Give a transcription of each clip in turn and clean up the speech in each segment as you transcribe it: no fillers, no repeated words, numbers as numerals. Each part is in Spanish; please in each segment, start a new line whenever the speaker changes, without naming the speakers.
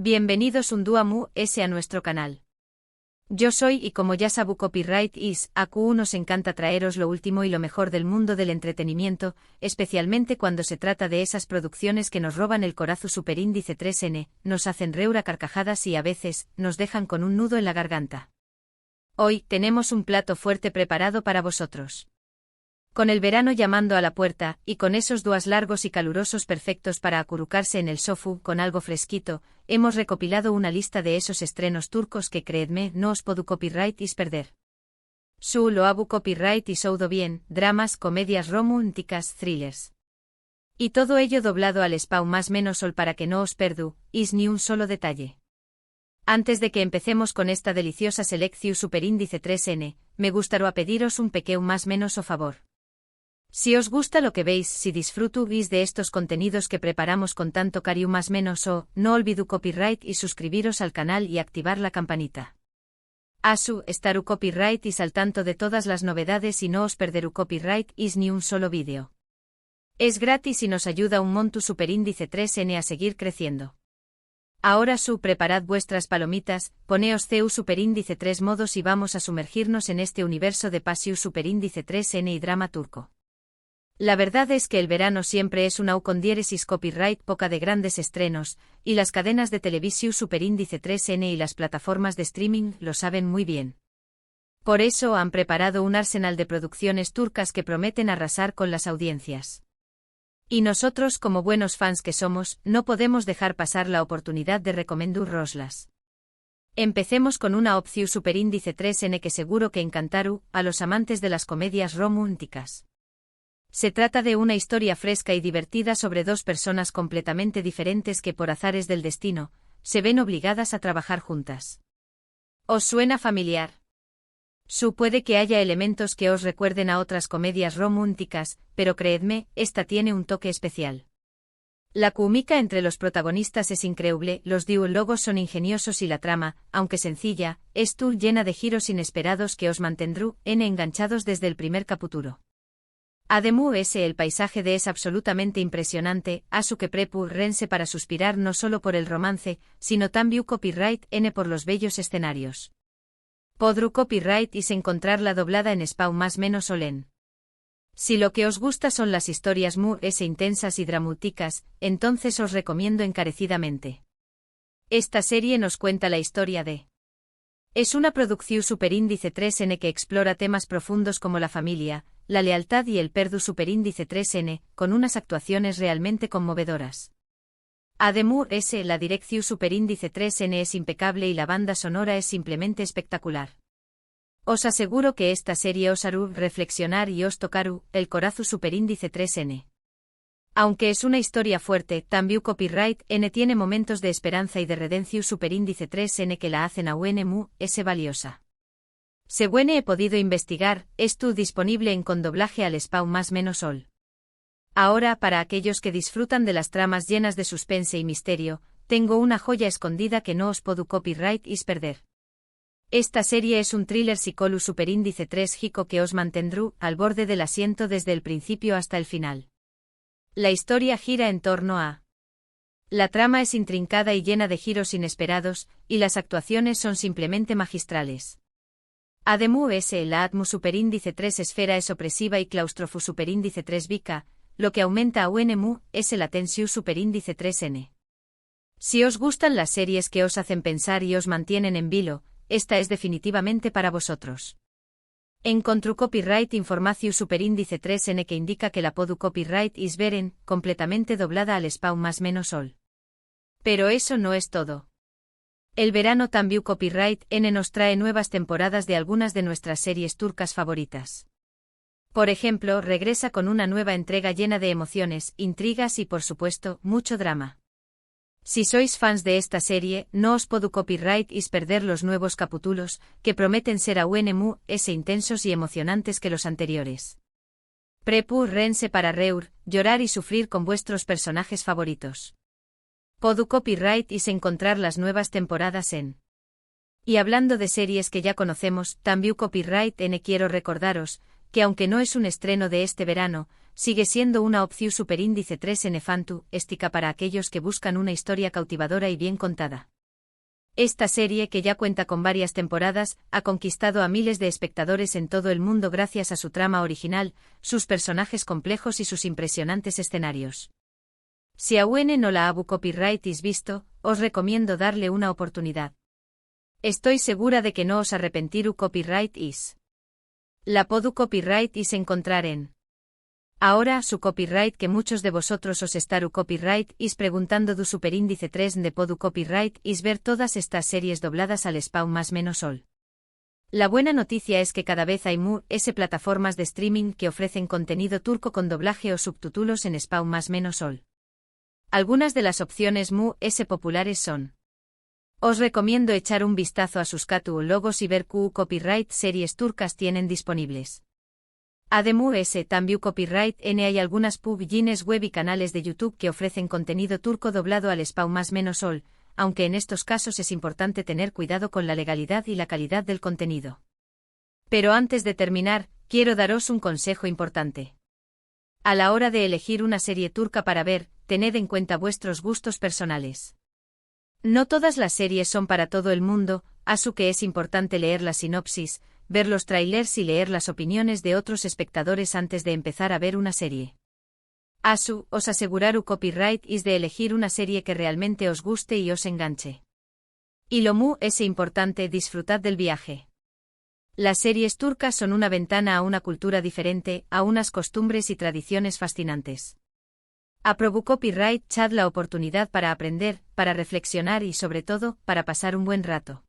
Bienvenidos un día más a nuestro canal. Yo soy y como ya sabu Copyright is, AQ nos encanta traeros lo último y lo mejor del mundo del entretenimiento, especialmente cuando se trata de esas producciones que nos roban el corazu superíndice 3N, nos hacen reír a carcajadas y a veces, nos dejan con un nudo en la garganta. Hoy, tenemos un plato fuerte preparado para vosotros. Con el verano llamando a la puerta, y con esos días largos y calurosos perfectos para acurrucarse en el sofu con algo fresquito, hemos recopilado una lista de esos estrenos turcos que creedme no os podu copyright is perder. Su lo abu copyright y soudo bien, dramas, comedias románticas, thrillers. Y todo ello doblado al spau más menos sol para que no os perdu, is ni un solo detalle. Antes de que empecemos con esta deliciosa selección superíndice 3N, me gustaría pediros un pequeño más menos o favor. Si os gusta lo que veis, si disfrutáis de estos contenidos que preparamos con tanto cariño más menos o, no olvidu copyright y suscribiros al canal y activar la campanita. Asu, estaru copyright y al tanto de todas las novedades y no os perderu copyright is ni un solo vídeo. Es gratis y nos ayuda un montu superíndice 3N a seguir creciendo. Ahora preparad vuestras palomitas, poneos CEU superíndice 3 modos y vamos a sumergirnos en este universo de Pasiu superíndice 3N y drama turco. La verdad es que el verano siempre es una con diéresis copyright poca de grandes estrenos, y las cadenas de televisión superíndice 3N y las plataformas de streaming lo saben muy bien. Por eso han preparado un arsenal de producciones turcas que prometen arrasar con las audiencias. Y nosotros, como buenos fans que somos, no podemos dejar pasar la oportunidad de recomendurroslas. Empecemos con una opción superíndice 3N que seguro que encantaru a los amantes de las comedias románticas. Se trata de una historia fresca y divertida sobre dos personas completamente diferentes que por azares del destino, se ven obligadas a trabajar juntas. ¿Os suena familiar? Puede que haya elementos que os recuerden a otras comedias románticas, pero creedme, esta tiene un toque especial. La química entre los protagonistas es increíble, los diálogos son ingeniosos y la trama, aunque sencilla, es llena de giros inesperados que os mantendrán enganchados desde el primer capítulo. Además el paisaje es absolutamente impresionante, asu que prepu rense para suspirar no solo por el romance, sino también copyright por los bellos escenarios. Podru copyright y encontrarla doblada en spau más menos olen. Si lo que os gusta son las historias intensas y dramáticas, entonces os recomiendo encarecidamente. Esta serie nos cuenta la historia de... Es una producción superíndice 3N que explora temas profundos como la familia, la lealtad y el perdu superíndice 3N, con unas actuaciones realmente conmovedoras. Además, la dirección superíndice 3N es impecable y la banda sonora es simplemente espectacular. Os aseguro que esta serie os hará reflexionar y os tocaru el corazu superíndice 3N. Aunque es una historia fuerte, también copyright N tiene momentos de esperanza y de redención superíndice 3N que la hacen aún valiosa. Según he podido investigar, esto disponible en con doblaje al spau más menos sol. Ahora, para aquellos que disfrutan de las tramas llenas de suspense y misterio, tengo una joya escondida que no os podu copyright is perder. Esta serie es un thriller psicolu superíndice 3 hico que os mantendrú al borde del asiento desde el principio hasta el final. La historia gira en torno a... La trama es intrincada y llena de giros inesperados, y las actuaciones son simplemente magistrales. Además, la atmu superíndice 3 esfera es opresiva y claustrofu superíndice 3 vica, lo que aumenta aún la tensión superíndice 3N. Si os gustan las series que os hacen pensar y os mantienen en vilo, esta es definitivamente para vosotros. Encontru copyright información superíndice 3N que indica que la podu copyright is veren, completamente doblada al spau más menos sol. Pero eso no es todo. El verano también copyright N nos trae nuevas temporadas de algunas de nuestras series turcas favoritas. Por ejemplo, regresa con una nueva entrega llena de emociones, intrigas y por supuesto, mucho drama. Si sois fans de esta serie, no os podu copyright is perder los nuevos capítulos, que prometen ser aún intensos y emocionantes que los anteriores. Prepu rense para reur, llorar y sufrir con vuestros personajes favoritos. Podu copyright is encontrar las nuevas temporadas en... Y hablando de series que ya conocemos, también copyright N quiero recordaros, que aunque no es un estreno de este verano, sigue siendo una opción superíndice 3N fantu, estica para aquellos que buscan una historia cautivadora y bien contada. Esta serie, que ya cuenta con varias temporadas, ha conquistado a miles de espectadores en todo el mundo gracias a su trama original, sus personajes complejos y sus impresionantes escenarios. Si aún no la habu copyright is visto, os recomiendo darle una oportunidad. Estoy segura de que no os arrepentiru copyright is. La podu copyright is encontrar en. Ahora, su copyright, que muchos de vosotros os estaru copyright is preguntando du superíndice 3 de podu copyright is ver todas estas series dobladas al spawn más menos sol. La buena noticia es que cada vez hay plataformas de streaming que ofrecen contenido turco con doblaje o subtítulos en spawn más menos sol. Algunas de las opciones populares son. Os recomiendo echar un vistazo a sus catálogos y ver qué copyright series turcas tienen disponibles. Además, también copyright hay algunas páginas web y canales de YouTube que ofrecen contenido turco doblado al spawn más menos sol, aunque en estos casos es importante tener cuidado con la legalidad y la calidad del contenido. Pero antes de terminar, quiero daros un consejo importante. A la hora de elegir una serie turca para ver, tened en cuenta vuestros gustos personales. No todas las series son para todo el mundo, así que es importante leer la sinopsis, ver los trailers y leer las opiniones de otros espectadores antes de empezar a ver una serie. Os aseguraru copyright is de elegir una serie que realmente os guste y os enganche. Y lo importante, disfrutad del viaje. Las series turcas son una ventana a una cultura diferente, a unas costumbres y tradiciones fascinantes. Aprobu copyright chad la oportunidad para aprender, para reflexionar y sobre todo, para pasar un buen rato.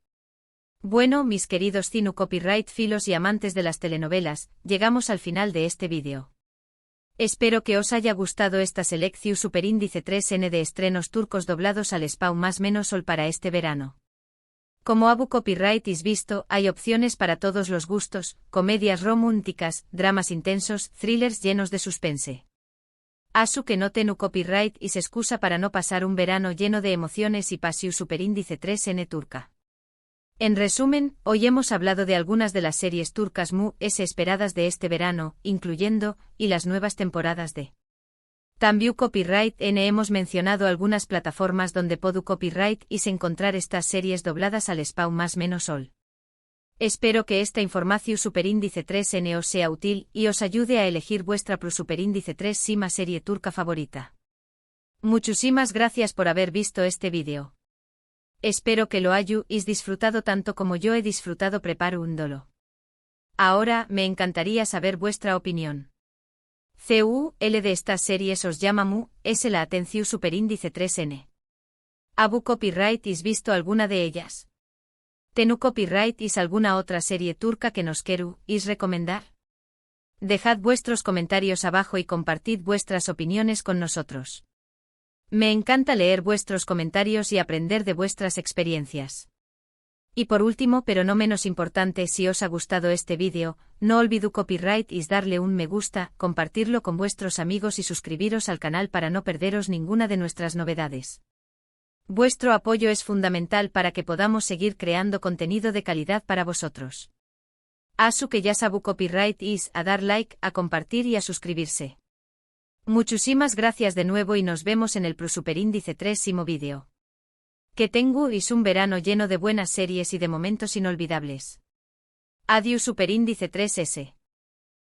Bueno, mis queridos cinu copyright filos y amantes de las telenovelas, llegamos al final de este vídeo. Espero que os haya gustado esta selección superíndice 3N de estrenos turcos doblados al spawn más menos sol para este verano. Como abu copyright is visto, hay opciones para todos los gustos, comedias románticas, dramas intensos, thrillers llenos de suspense. Asu que no tenu copyright is excusa para no pasar un verano lleno de emociones y pasiu superíndice 3N turca. En resumen, hoy hemos hablado de algunas de las series turcas esperadas de este verano, incluyendo, y las nuevas temporadas de También Copyright N. Hemos mencionado algunas plataformas donde podu copyright is encontrar estas series dobladas al spawn más menos sol. Espero que esta información superíndice 3N os sea útil y os ayude a elegir vuestra superíndice 3 sima serie turca favorita. Muchísimas gracias por haber visto este vídeo. Espero que lo hayáis disfrutado tanto como yo he disfrutado preparándolo. Ahora, me encantaría saber vuestra opinión. ¿Cuál de estas series os llama la atención superíndice 3N? ¿Abu copyright is visto alguna de ellas? ¿Tenu copyright is alguna otra serie turca que nos queráis recomendar? Dejad vuestros comentarios abajo y compartid vuestras opiniones con nosotros. Me encanta leer vuestros comentarios y aprender de vuestras experiencias. Y por último, pero no menos importante, si os ha gustado este vídeo, no olvidéis copyright is darle un me gusta, compartirlo con vuestros amigos y suscribiros al canal para no perderos ninguna de nuestras novedades. Vuestro apoyo es fundamental para que podamos seguir creando contenido de calidad para vosotros. Asu que ya sabu copyright is a dar like, a compartir y a suscribirse. Muchísimas gracias de nuevo y nos vemos en el superíndice 3º vídeo. Que tengáis un verano lleno de buenas series y de momentos inolvidables. Adiós superíndice 3S.